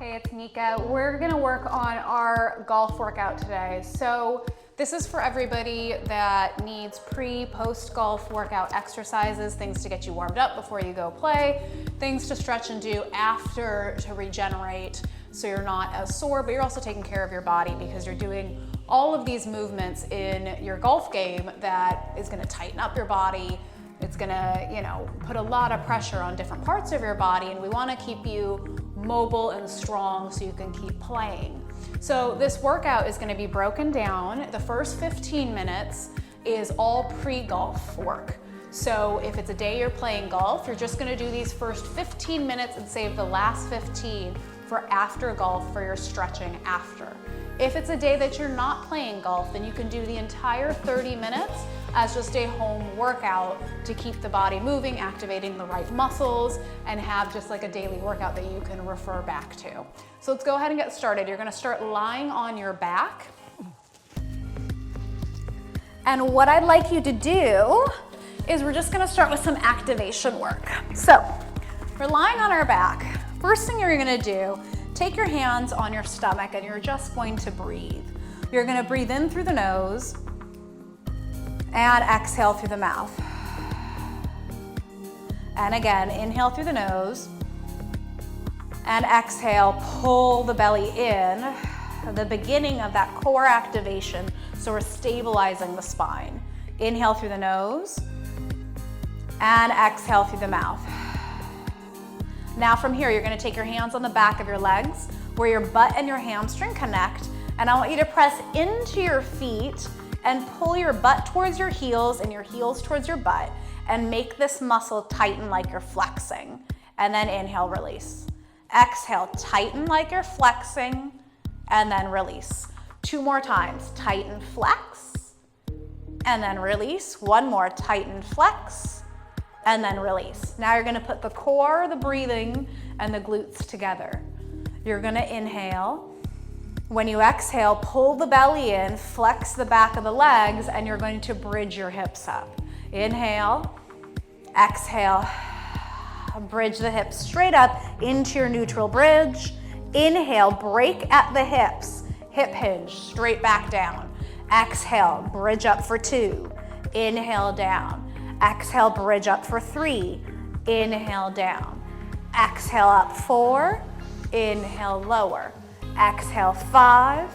Hey, it's Nika. We're gonna work on our golf workout today. So this is for everybody that needs post golf workout exercises, things to get you warmed up before you go play, things to stretch and do after to regenerate so you're not as sore, but you're also taking care of your body because you're doing all of these movements in your golf game that is gonna tighten up your body. It's gonna, put a lot of pressure on different parts of your body, and we wanna keep you mobile and strong so you can keep playing. So this workout is gonna be broken down. The first 15 minutes is all pre-golf work. So if it's a day you're playing golf, you're just gonna do these first 15 minutes and save the last 15 for after golf for your stretching after. If it's a day that you're not playing golf, then you can do the entire 30 minutes as just a home workout to keep the body moving, activating the right muscles, and have just like a daily workout that you can refer back to. So let's go ahead and get started. You're gonna start lying on your back. And what I'd like you to do is we're just gonna start with some activation work. So we're lying on our back. First thing you're gonna do, take your hands on your stomach and you're just going to breathe. You're gonna breathe in through the nose and exhale through the mouth. And again, inhale through the nose and exhale, pull the belly in, the beginning of that core activation, so we're stabilizing the spine. Inhale through the nose and exhale through the mouth. Now from here, you're gonna take your hands on the back of your legs where your butt and your hamstring connect, and I want you to press into your feet and pull your butt towards your heels and your heels towards your butt and make this muscle tighten like you're flexing. And then inhale, release. Exhale, tighten like you're flexing, and then release. 2 more times, tighten, flex, and then release. 1 more, tighten, flex, and then release. Now you're gonna put the core, the breathing, and the glutes together. You're gonna inhale. When you exhale, pull the belly in, flex the back of the legs, and you're going to bridge your hips up. Inhale, exhale, bridge the hips straight up into your neutral bridge. Inhale, break at the hips, hip hinge, straight back down. Exhale, bridge up for 2. Inhale, down. Exhale, bridge up for 3. Inhale, down. Exhale, up 4. Inhale, lower. Exhale, 5.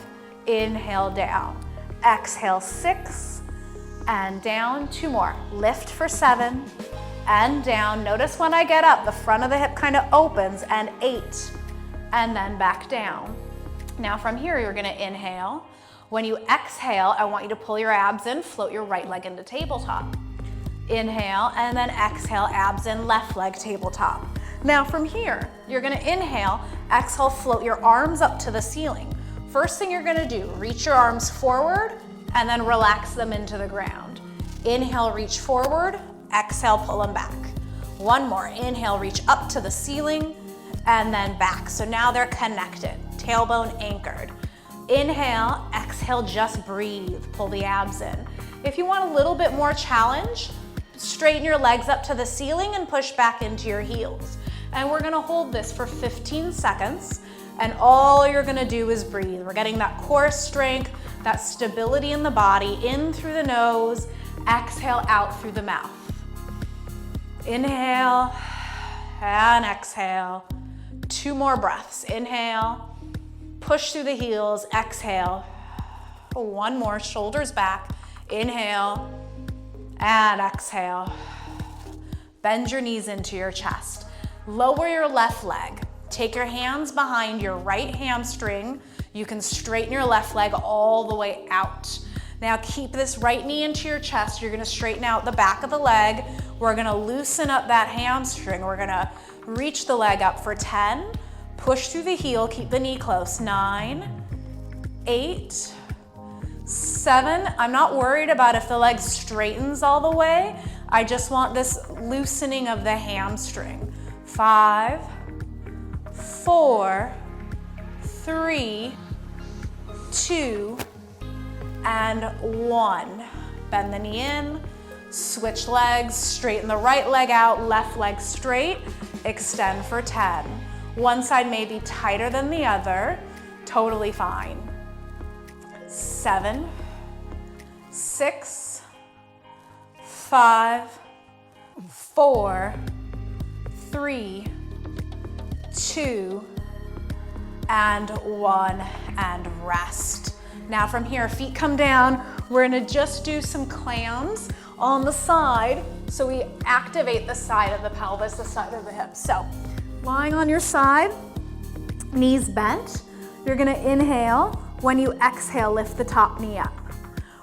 Inhale, down. Exhale, 6. And down. 2 more. Lift for 7. And down. Notice when I get up, the front of the hip kind of opens, and 8. And then back down. Now from here, you're gonna inhale. When you exhale, I want you to pull your abs in, float your right leg into tabletop. Inhale, and then exhale, abs in, left leg tabletop. Now from here, you're gonna inhale, exhale, float your arms up to the ceiling. First thing you're gonna do, reach your arms forward and then relax them into the ground. Inhale, reach forward, exhale, pull them back. 1 more, inhale, reach up to the ceiling and then back. So now they're connected, tailbone anchored. Inhale, exhale, just breathe, pull the abs in. If you want a little bit more challenge, straighten your legs up to the ceiling and push back into your heels. And we're gonna hold this for 15 seconds, and all you're gonna do is breathe. We're getting that core strength, that stability in the body, in through the nose, exhale out through the mouth. Inhale and exhale. 2 more breaths. Inhale, push through the heels, exhale. 1 more, shoulders back. Inhale and exhale. Bend your knees into your chest. Lower your left leg. Take your hands behind your right hamstring. You can straighten your left leg all the way out. Now keep this right knee into your chest. You're gonna straighten out the back of the leg. We're gonna loosen up that hamstring. We're gonna reach the leg up for 10. Push through the heel, keep the knee close. 9, 8, 7. I'm not worried about if the leg straightens all the way. I just want this loosening of the hamstring. 5, 4, 3, 2, and 1. Bend the knee in, switch legs, straighten the right leg out, left leg straight, extend for 10. One side may be tighter than the other, totally fine. 7, 6, 5, 4, 3, 2, and 1, and rest. Now from here, feet come down. We're gonna just do some clams on the side, so we activate the side of the pelvis, the side of the hips. So, lying on your side, knees bent. You're gonna inhale. When you exhale, lift the top knee up.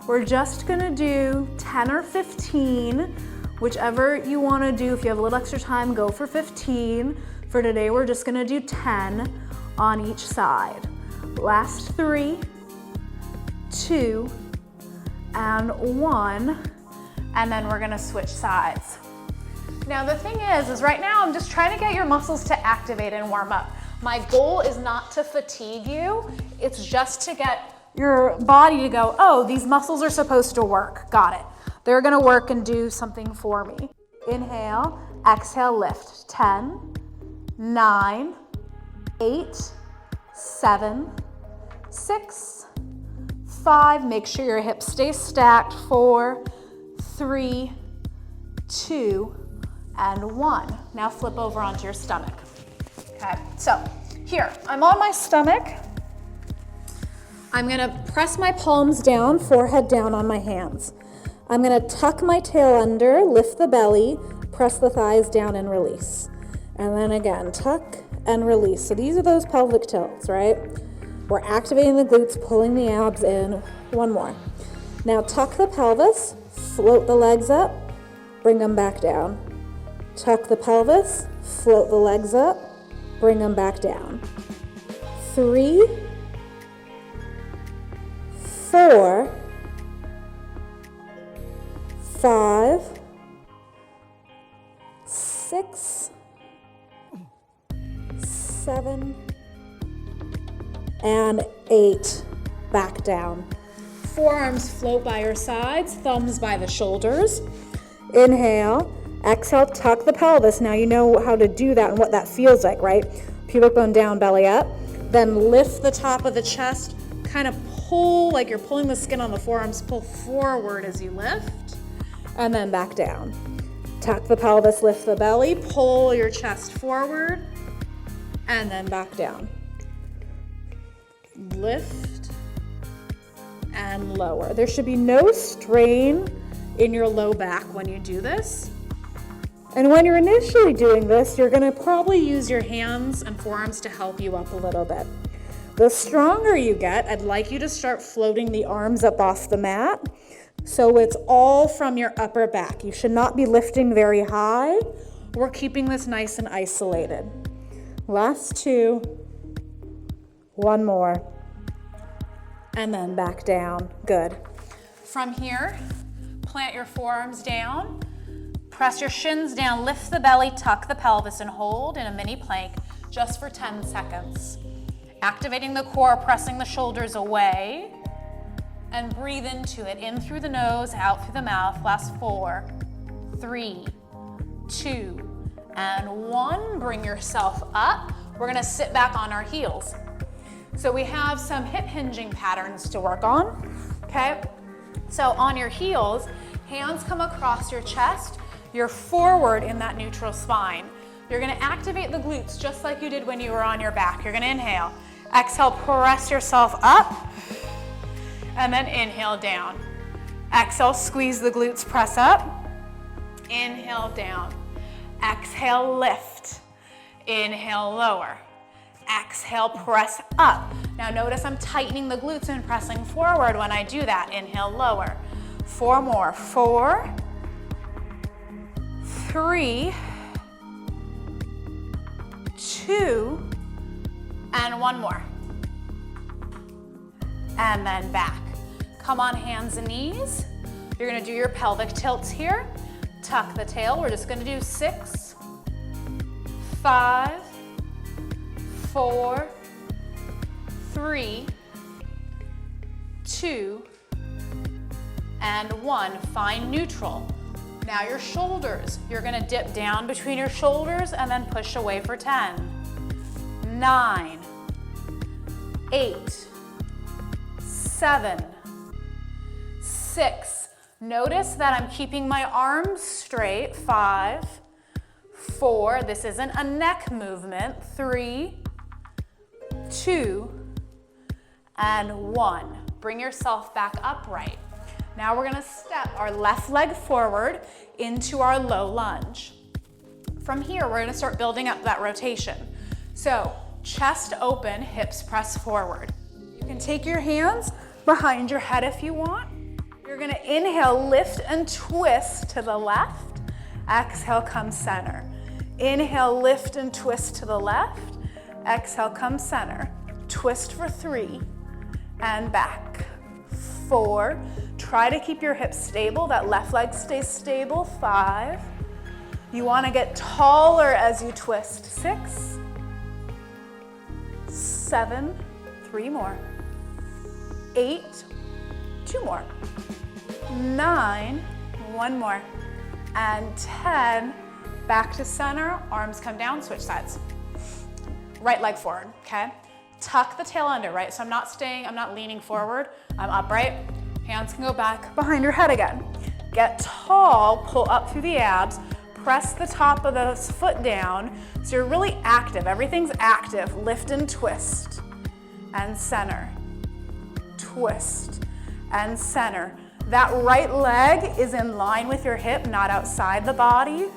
We're just gonna do 10 or 15, whichever you wanna do. If you have a little extra time, go for 15. For today, we're just gonna do 10 on each side. Last 3, 2, and 1, and then we're gonna switch sides. Now the thing is right now I'm just trying to get your muscles to activate and warm up. My goal is not to fatigue you, it's just to get your body to go, oh, these muscles are supposed to work, got it. They're gonna work and do something for me. Inhale, exhale, lift. 10, 9, 8, 7, 6, 5, make sure your hips stay stacked. 4, 3, 2, and 1. Now flip over onto your stomach. Okay, so here, I'm on my stomach. I'm gonna press my palms down, forehead down on my hands. I'm gonna tuck my tail under, lift the belly, press the thighs down and release. And then again, tuck and release. So these are those pelvic tilts, right? We're activating the glutes, pulling the abs in. One more. Now tuck the pelvis, float the legs up, bring them back down. Tuck the pelvis, float the legs up, bring them back down. 3, 4, 5, 6, 7, and 8. Back down. Forearms float by your sides, thumbs by the shoulders. Inhale, exhale, tuck the pelvis. Now you know how to do that and what that feels like, right? Pubic bone down, belly up. Then lift the top of the chest, kind of pull like you're pulling the skin on the forearms, pull forward as you lift, and then back down. Tuck the pelvis, lift the belly, pull your chest forward, and then back down. Lift and lower. There should be no strain in your low back when you do this. And when you're initially doing this, you're gonna probably use your hands and forearms to help you up a little bit. The stronger you get, I'd like you to start floating the arms up off the mat. So it's all from your upper back. You should not be lifting very high. We're keeping this nice and isolated. Last 2, 1 more, and then back down. Good. From here, plant your forearms down, press your shins down, lift the belly, tuck the pelvis, and hold in a mini plank just for 10 seconds. Activating the core, pressing the shoulders away, and breathe into it, in through the nose, out through the mouth. Last 4, 3, 2, and 1. Bring yourself up. We're gonna sit back on our heels. So we have some hip hinging patterns to work on, okay? So on your heels, hands come across your chest, you're forward in that neutral spine. You're gonna activate the glutes just like you did when you were on your back. You're gonna inhale, exhale, press yourself up, and then inhale down. Exhale, squeeze the glutes, press up, inhale down. Exhale, lift, inhale, lower. Exhale, press up. Now notice I'm tightening the glutes and pressing forward when I do that. Inhale, lower. 4 more. 4, 3, 2, and 1 more. And then back. Come on hands and knees. You're gonna do your pelvic tilts here. Tuck the tail. We're just gonna do 6, 5, 4, 3, 2, and 1. Find neutral. Now your shoulders. You're gonna dip down between your shoulders and then push away for 10. 9, 8, 7, 6. Notice that I'm keeping my arms straight. 5, 4. This isn't a neck movement. 3, 2, and 1. Bring yourself back upright. Now we're gonna step our left leg forward into our low lunge. From here, we're gonna start building up that rotation. So chest open, hips press forward. You can take your hands behind your head if you want. You're gonna inhale, lift and twist to the left. Exhale, come center. Inhale, lift and twist to the left. Exhale, come center. Twist for 3 and back. 4. Try to keep your hips stable. That left leg stays stable. 5. You want to get taller as you twist. 6, 7, 3 more. 8, 2 more. 9, 1 more. And 10, back to center, arms come down, switch sides. Right leg forward, okay? Tuck the tail under, right? So I'm not leaning forward, I'm upright. Hands can go back behind your head again. Get tall, pull up through the abs, press the top of the foot down, so you're really active. Everything's active. Lift and twist, and center. Twist, and center. That right leg is in line with your hip, not outside the body.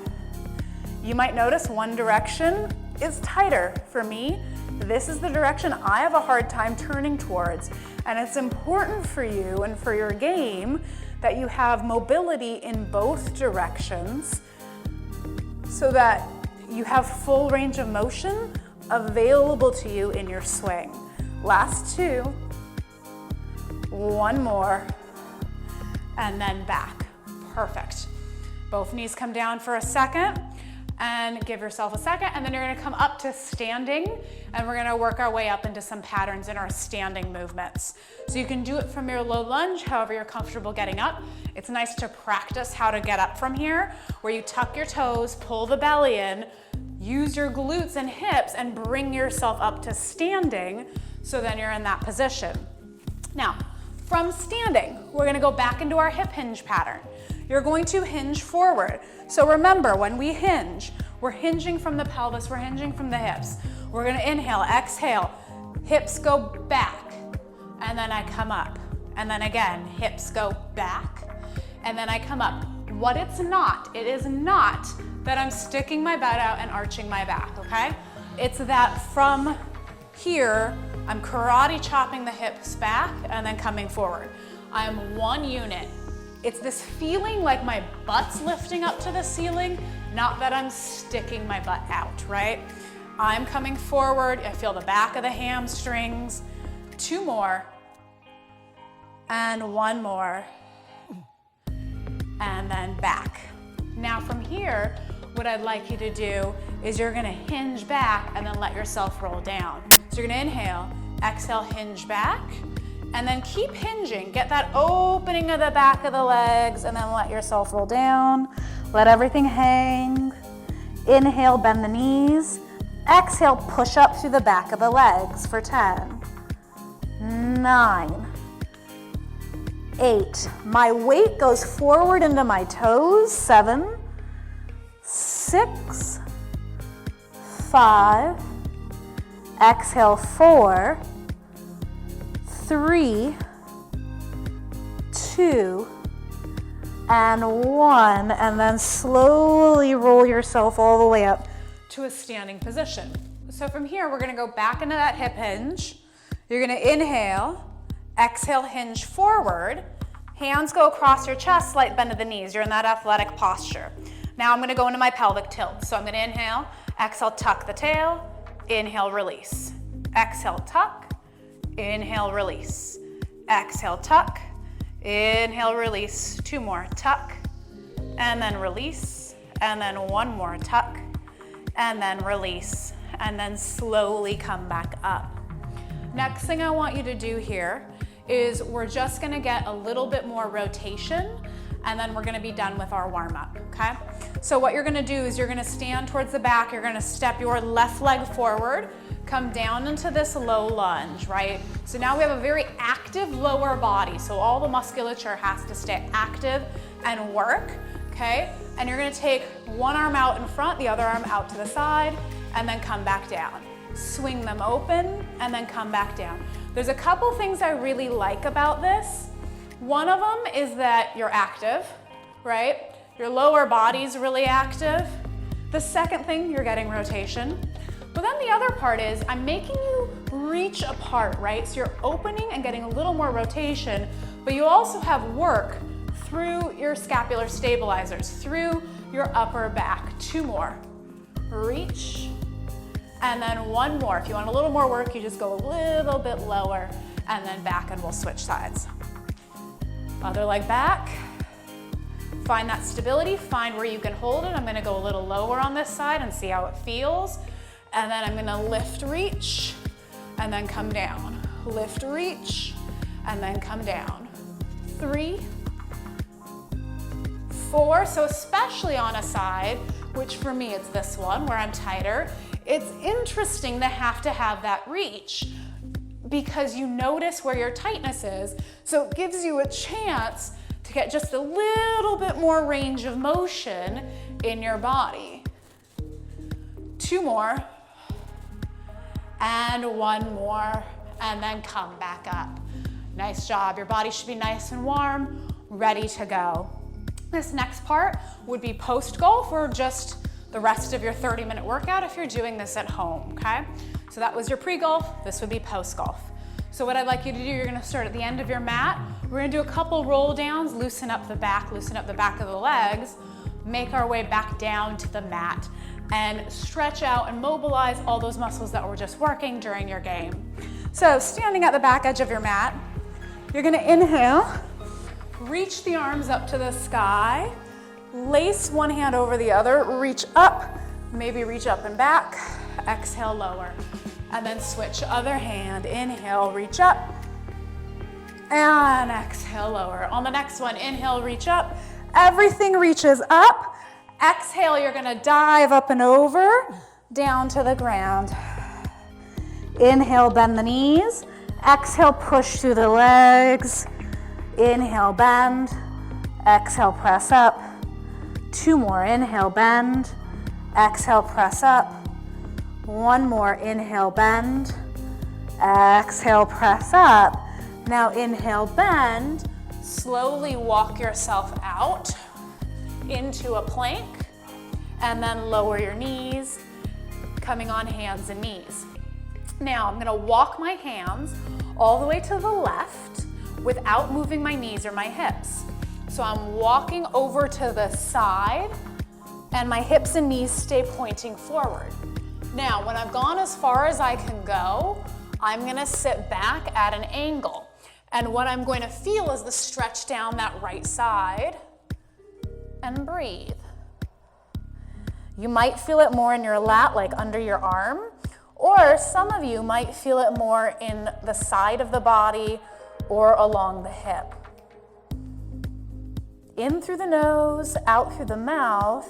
You might notice one direction is tighter. For me, this is the direction I have a hard time turning towards. And it's important for you and for your game that you have mobility in both directions so that you have full range of motion available to you in your swing. Last 2. 1 more. And then back. Perfect. Both knees come down for a second and give yourself a second, and then you're gonna come up to standing, and we're gonna work our way up into some patterns in our standing movements. So you can do it from your low lunge, however you're comfortable getting up. It's nice to practice how to get up from here, where you tuck your toes, pull the belly in, use your glutes and hips, and bring yourself up to standing, so then you're in that position. Now, from standing, we're gonna go back into our hip hinge pattern. You're going to hinge forward. So remember, when we hinge, we're hinging from the pelvis, we're hinging from the hips. We're gonna inhale, exhale, hips go back, and then I come up. And then again, hips go back, and then I come up. What it is not that I'm sticking my butt out and arching my back, okay? It's that from here, I'm karate chopping the hips back and then coming forward. I'm one unit. It's this feeling like my butt's lifting up to the ceiling, not that I'm sticking my butt out, right? I'm coming forward, I feel the back of the hamstrings. 2 more, and 1 more, and then back. Now from here, what I'd like you to do is you're gonna hinge back and then let yourself roll down. So you're gonna inhale, exhale, hinge back, and then keep hinging. Get that opening of the back of the legs and then let yourself roll down. Let everything hang. Inhale, bend the knees. Exhale, push up through the back of the legs for 10, 9, 8. My weight goes forward into my toes. 7, 6, 5. Exhale, 4, 3, 2, and 1, and then slowly roll yourself all the way up to a standing position. So from here, we're gonna go back into that hip hinge. You're gonna inhale, exhale, hinge forward. Hands go across your chest, slight bend of the knees. You're in that athletic posture. Now I'm gonna go into my pelvic tilt. So I'm gonna inhale, exhale, tuck the tail, inhale, release. Exhale, tuck. Inhale, release. Exhale, tuck. Inhale, release. 2 more, tuck. And then release. And then 1 more, tuck. And then release. And then slowly come back up. Next thing I want you to do here is we're just gonna get a little bit more rotation and then we're gonna be done with our warm up, okay? So what you're gonna do is you're gonna stand towards the back, you're gonna step your left leg forward, come down into this low lunge, right? So now we have a very active lower body, so all the musculature has to stay active and work, okay? And you're gonna take one arm out in front, the other arm out to the side, and then come back down. Swing them open, and then come back down. There's a couple things I really like about this. One of them is that you're active, right? Your lower body's really active. The second thing, you're getting rotation. But then the other part is I'm making you reach apart, right? So you're opening and getting a little more rotation, but you also have work through your scapular stabilizers, through your upper back. 2 more. Reach, and then 1 more. If you want a little more work, you just go a little bit lower, and then back, and we'll switch sides. Other leg back. Find that stability, find where you can hold it. I'm gonna go a little lower on this side and see how it feels. And then I'm gonna lift, reach, and then come down. Lift, reach, and then come down. 3, 4, so especially on a side, which for me it's this one where I'm tighter, it's interesting to have that reach because you notice where your tightness is, so it gives you a chance to get just a little bit more range of motion in your body. 2 more, and 1 more, and then come back up. Nice job. Your body should be nice and warm, ready to go. This next part would be post-golf or just the rest of your 30-minute workout if you're doing this at home, okay? So that was your pre-golf, this would be post-golf. So what I'd like you to do, you're gonna start at the end of your mat. We're gonna do a couple roll downs, loosen up the back of the legs, make our way back down to the mat, and stretch out and mobilize all those muscles that were just working during your game. So standing at the back edge of your mat, you're gonna inhale, reach the arms up to the sky, lace one hand over the other, reach up, maybe reach up and back, exhale, lower, and then switch other hand, inhale, reach up, and exhale, lower. On the next one, inhale, reach up, everything reaches up, exhale, you're gonna dive up and over, down to the ground. Inhale, bend the knees, exhale, push through the legs, inhale, bend, exhale, press up. 2 more, inhale, bend, exhale, press up. 1 more, inhale, bend, exhale, press up. Now inhale, bend, slowly walk yourself out into a plank, and then lower your knees, coming on hands and knees. Now I'm gonna walk my hands all the way to the left without moving my knees or my hips. So I'm walking over to the side and my hips and knees stay pointing forward. Now, when I've gone as far as I can go, I'm gonna sit back at an angle. And what I'm going to feel is the stretch down that right side and breathe. You might feel it more in your lat, like under your arm, or some of you might feel it more in the side of the body or along the hip. In through the nose, out through the mouth.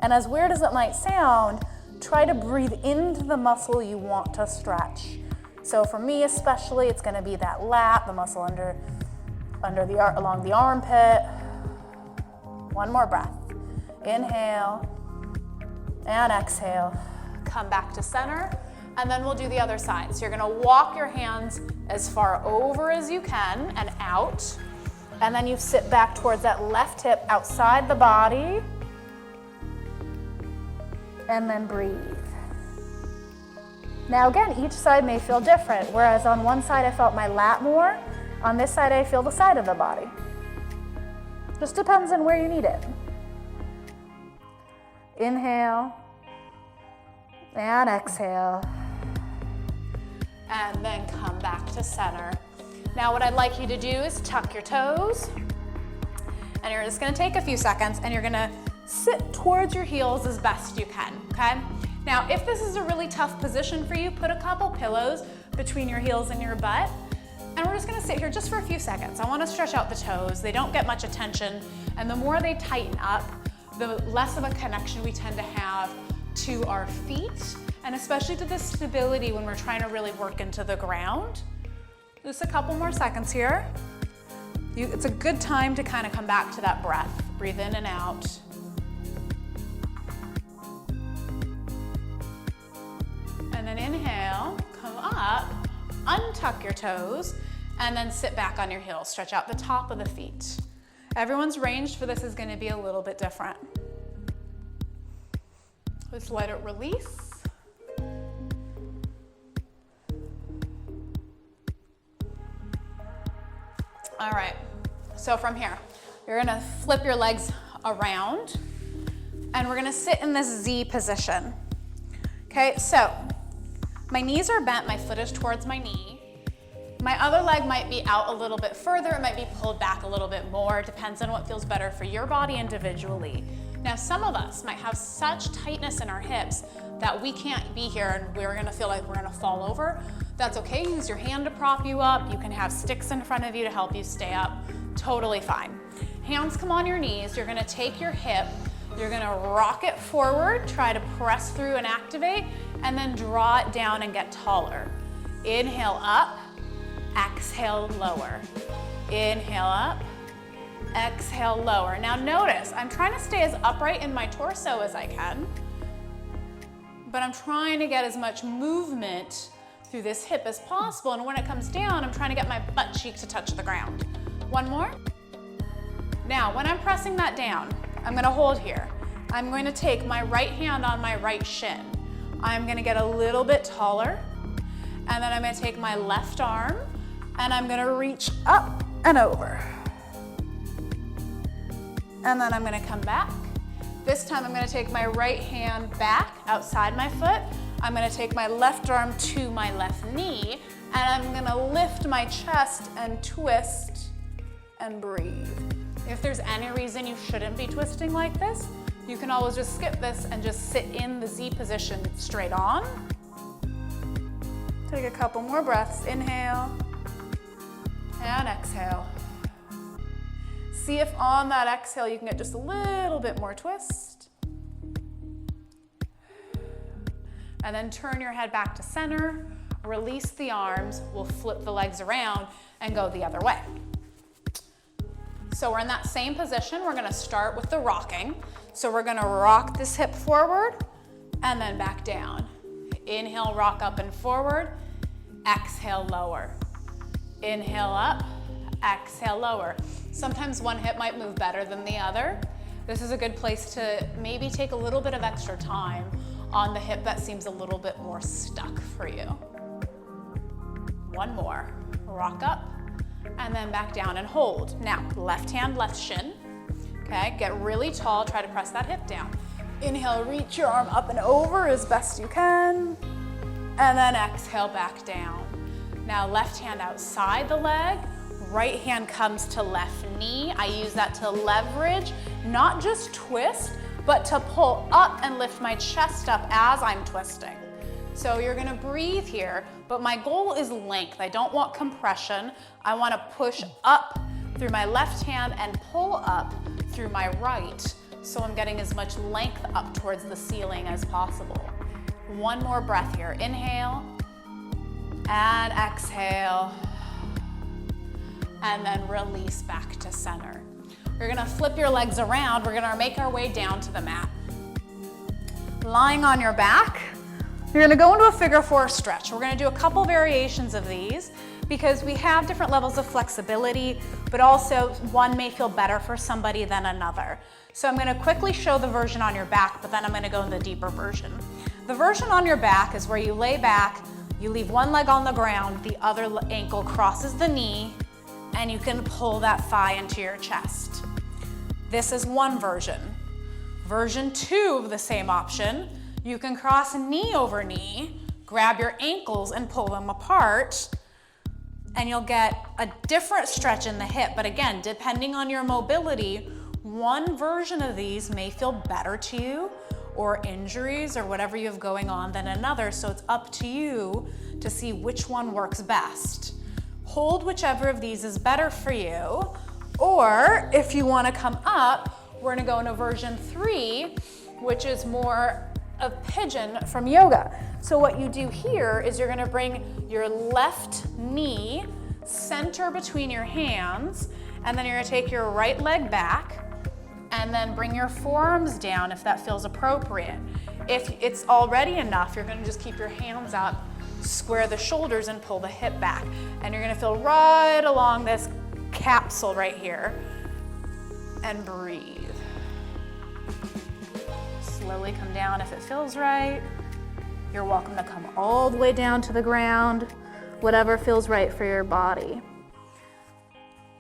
And as weird as it might sound, try to breathe into the muscle you want to stretch. So for me especially, it's gonna be that lat, the muscle along the armpit. 1 more breath. Inhale and exhale. Come back to center, and then we'll do the other side. So you're gonna walk your hands as far over as you can and out. And then you sit back towards that left hip outside the body. And then breathe. Now again, each side may feel different. Whereas on one side I felt my lat more, on this side I feel the side of the body. Just depends on where you need it. Inhale and exhale. And then come back to center. Now what I'd like you to do is tuck your toes, and you're just gonna take a few seconds and you're gonna sit towards your heels as best you can, okay? Now if this is a really tough position for you, put a couple pillows between your heels and your butt, and now we're just gonna sit here just for a few seconds. I wanna stretch out the toes. They don't get much attention, and the more they tighten up, the less of a connection we tend to have to our feet, and especially to the stability when we're trying to really work into the ground. Just a couple more seconds here. It's a good time to kind of come back to that breath. Breathe in and out. And then inhale, come up, untuck your toes, and then sit back on your heels. Stretch out the top of the feet. Everyone's range for this is going to be a little bit different. Just let it release. All right, so from here, you're gonna flip your legs around and we're gonna sit in this Z position. Okay, so my knees are bent, my foot is towards my knee. My other leg might be out a little bit further, it might be pulled back a little bit more, depends on what feels better for your body individually. Now, some of us might have such tightness in our hips that we can't be here and we're gonna feel like we're gonna fall over. That's okay, use your hand to prop you up. You can have sticks in front of you to help you stay up. Totally fine. Hands come on your knees. You're gonna take your hip, you're gonna rock it forward, try to press through and activate, and then draw it down and get taller. Inhale up, exhale lower. Inhale up, exhale lower. Now notice, I'm trying to stay as upright in my torso as I can, but I'm trying to get as much movement through this hip as possible, and when it comes down, I'm trying to get my butt cheek to touch the ground. One more. Now, when I'm pressing that down, I'm gonna hold here. I'm going to take my right hand on my right shin. I'm gonna get a little bit taller, and then I'm gonna take my left arm, and I'm gonna reach up and over. And then I'm gonna come back. This time I'm gonna take my right hand back outside my foot. I'm gonna take my left arm to my left knee, and I'm gonna lift my chest and twist and breathe. If there's any reason you shouldn't be twisting like this, you can always just skip this and just sit in the Z position straight on. Take a couple more breaths. Inhale and exhale. See if on that exhale you can get just a little bit more twist. And then turn your head back to center, release the arms, we'll flip the legs around and go the other way. So we're in that same position, we're gonna start with the rocking. So we're gonna rock this hip forward and then back down. Inhale, rock up and forward, exhale, lower. Inhale up, exhale, lower. Sometimes one hip might move better than the other. This is a good place to maybe take a little bit of extra time on the hip that seems a little bit more stuck for you. One more, rock up, and then back down and hold. Now, left hand, left shin, okay? Get really tall, try to press that hip down. Inhale, reach your arm up and over as best you can, and then exhale, back down. Now, left hand outside the leg, right hand comes to left knee. I use that to leverage, not just twist, but to pull up and lift my chest up as I'm twisting. So you're gonna breathe here, but my goal is length. I don't want compression. I wanna push up through my left hand and pull up through my right, so I'm getting as much length up towards the ceiling as possible. One more breath here. Inhale and exhale, and then release back to center. You're gonna flip your legs around. We're gonna make our way down to the mat. Lying on your back, you're gonna go into a figure four stretch. We're gonna do a couple variations of these because we have different levels of flexibility, but also one may feel better for somebody than another. So I'm gonna quickly show the version on your back, but then I'm gonna go in the deeper version. The version on your back is where you lay back, you leave one leg on the ground, the other ankle crosses the knee, and you can pull that thigh into your chest. This is one version. Version 2 of the same option, you can cross knee over knee, grab your ankles and pull them apart, and you'll get a different stretch in the hip. But again, depending on your mobility, one version of these may feel better to you, or injuries or whatever you have going on, than another. So it's up to you to see which one works best. hold whichever of these is better for you. Or if you want to come up, we're going to go into version 3, which is more of pigeon from yoga. So what you do here is you're going to bring your left knee center between your hands, and then you're going to take your right leg back and then bring your forearms down if that feels appropriate. If it's already enough, you're going to just keep your hands up, square the shoulders and pull the hip back. And you're going to feel right along this capsule right here and breathe. Slowly come down if it feels right. You're welcome to come all the way down to the ground, whatever feels right for your body.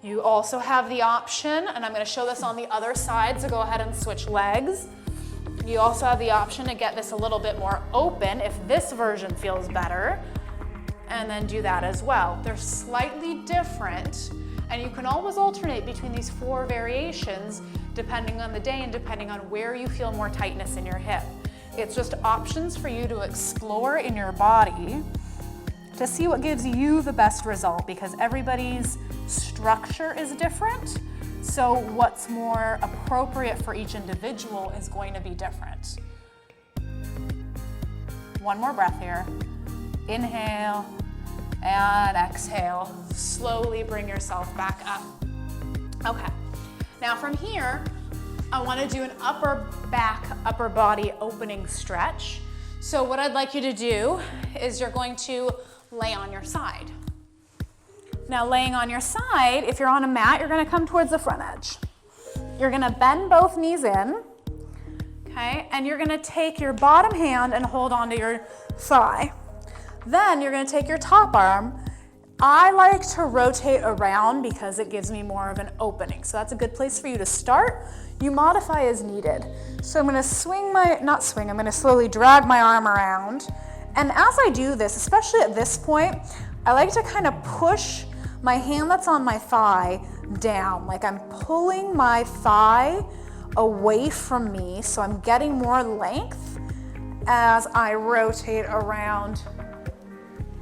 You also have the option, and I'm going to show this on the other side, so go ahead and switch legs. You also have the option to get this a little bit more open if this version feels better, and then do that as well. They're slightly different, and you can always alternate between these 4 variations depending on the day and depending on where you feel more tightness in your hip. It's just options for you to explore in your body to see what gives you the best result, because everybody's structure is different. So what's more appropriate for each individual is going to be different. One more breath here. Inhale and exhale. Slowly bring yourself back up. Okay, now from here, I want to do an upper back, upper body opening stretch. So what I'd like you to do is you're going to lay on your side. Now laying on your side, if you're on a mat, you're gonna come towards the front edge. You're gonna bend both knees in, okay? And you're gonna take your bottom hand and hold onto your thigh. Then you're gonna take your top arm. I like to rotate around because it gives me more of an opening. So that's a good place for you to start. You modify as needed. So I'm gonna I'm gonna slowly drag my arm around. And as I do this, especially at this point, I like to kind of push my hand that's on my thigh down, like I'm pulling my thigh away from me, so I'm getting more length as I rotate around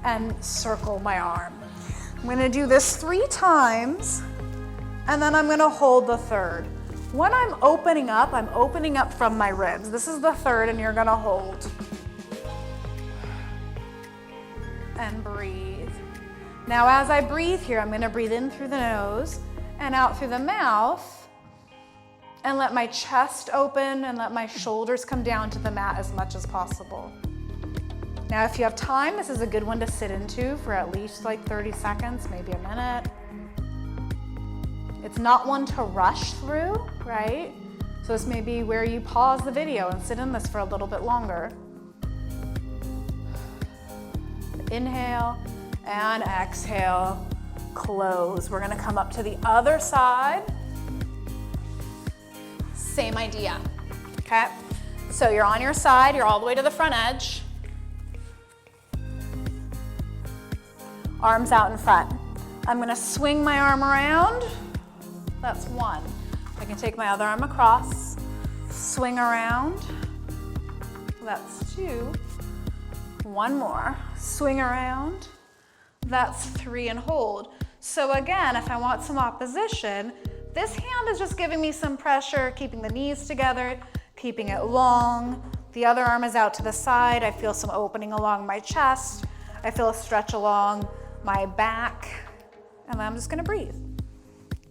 and circle my arm. I'm gonna do this 3 times, and then I'm gonna hold the 3rd. When I'm opening up from my ribs. This is the 3rd, and you're gonna hold. And breathe. Now as I breathe here, I'm gonna breathe in through the nose and out through the mouth, and let my chest open and let my shoulders come down to the mat as much as possible. Now if you have time, this is a good one to sit into for at least like 30 seconds, maybe a minute. It's not one to rush through, right? So this may be where you pause the video and sit in this for a little bit longer. Inhale and exhale, close. We're gonna come up to the other side. Same idea, okay? So you're on your side, you're all the way to the front edge. Arms out in front. I'm gonna swing my arm around. That's 1. I can take my other arm across, swing around. That's 2. 1 more, swing around. That's 3 and hold. So again, if I want some opposition, this hand is just giving me some pressure, keeping the knees together, keeping it long. The other arm is out to the side. I feel some opening along my chest. I feel a stretch along my back. And then I'm just gonna breathe.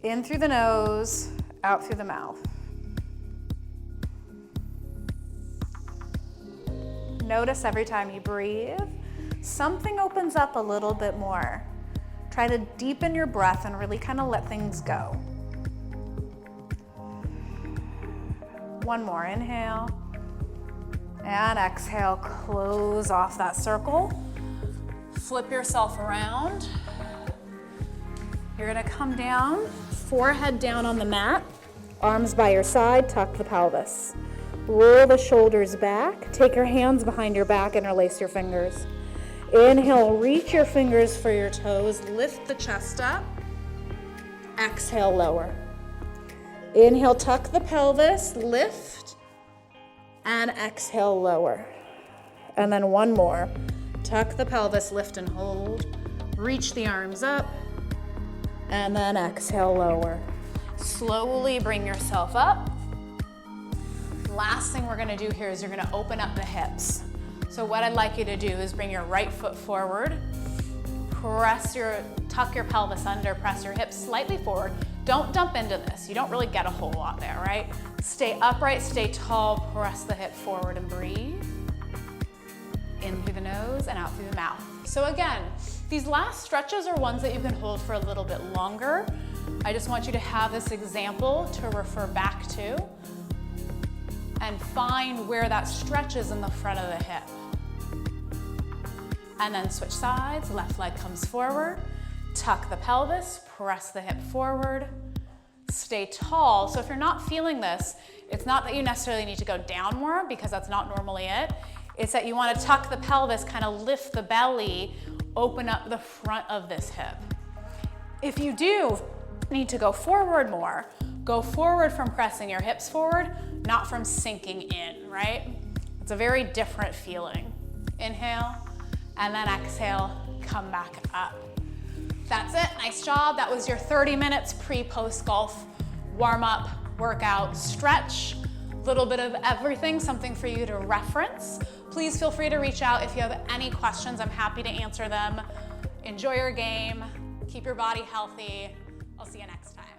In through the nose, out through the mouth. Notice every time you breathe, something opens up a little bit more. Try to deepen your breath and really kind of let things go. 1 more, inhale and exhale, close off that circle. Flip yourself around. You're gonna come down, forehead down on the mat, arms by your side, tuck the pelvis. Roll the shoulders back, take your hands behind your back, interlace your fingers. Inhale, reach your fingers for your toes, lift the chest up. Exhale, lower. Inhale, tuck the pelvis, lift, and exhale, lower. And then 1 more. Tuck the pelvis, lift and hold. Reach the arms up, And then exhale, lower. Slowly bring yourself up. Last thing we're gonna do here is you're gonna open up the hips. So what I'd like you to do is bring your right foot forward, tuck your pelvis under, press your hips slightly forward. Don't dump into this. You don't really get a whole lot there, right? Stay upright, stay tall, press the hip forward and breathe. In through the nose and out through the mouth. So again, these last stretches are ones that you can hold for a little bit longer. I just want you to have this example to refer back to and find where that stretches in the front of the hip. And then switch sides, left leg comes forward, tuck the pelvis, press the hip forward, stay tall. So if you're not feeling this, it's not that you necessarily need to go down more because that's not normally it. It's that you want to tuck the pelvis, kind of lift the belly, open up the front of this hip. If you do need to go forward more, go forward from pressing your hips forward, not from sinking in, right? It's a very different feeling. Inhale, and then exhale, come back up. That's it, nice job. That was your 30 minutes pre-post golf warm-up, workout, stretch, little bit of everything, something for you to reference. Please feel free to reach out if you have any questions. I'm happy to answer them. Enjoy your game, keep your body healthy. I'll see you next time.